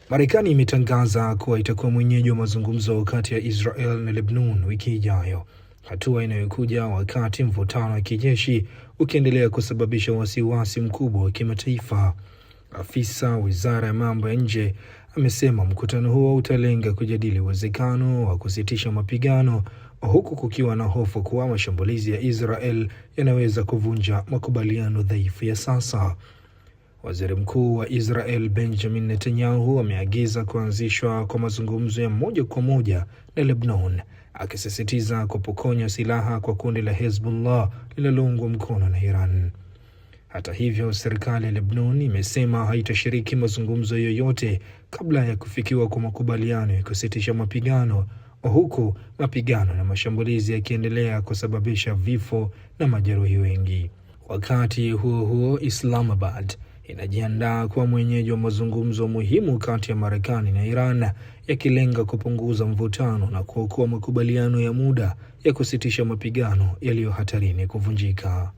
Marekani imetangaza kuwa itakuwa mwenyeji wa mazungumzo kati ya Israel na Lebanon wiki ijayo, hatua inayokuja wakati mvutano wa kijeshi ukiendelea kusababisha wasiwasi mkubwa wa kimataifa. Afisa Wizara ya Mambo ya Nje amesema mkutano huo utalenga kujadili uwezekano wa kusitisha mapigano, huku kukiwa na hofu kuwa mashambulizi ya Israel yanaweza kuvunja makubaliano dhaifu ya sasa. Waziri Mkuu wa Israel Benjamin Netanyahu ameagiza kuanzishwa kwa mazungumzo ya moja kwa moja na Lebanon, akisisitiza kupokonya silaha kwa kundi la Hezbollah linaloungwa mkono na Iran. Hata hivyo, serikali ya Lebanon imesema haitashiriki mazungumzo yoyote kabla ya kufikiwa kwa makubaliano ya kusitisha mapigano, huku mapigano na mashambulizi yakiendelea kusababisha vifo na majeruhi wengi. Wakati huo huo, Islamabad inajiandaa kuwa mwenyeji wa mazungumzo muhimu kati ya Marekani na Iran, yakilenga kupunguza mvutano na kuokoa makubaliano ya muda ya kusitisha mapigano yaliyo hatarini kuvunjika.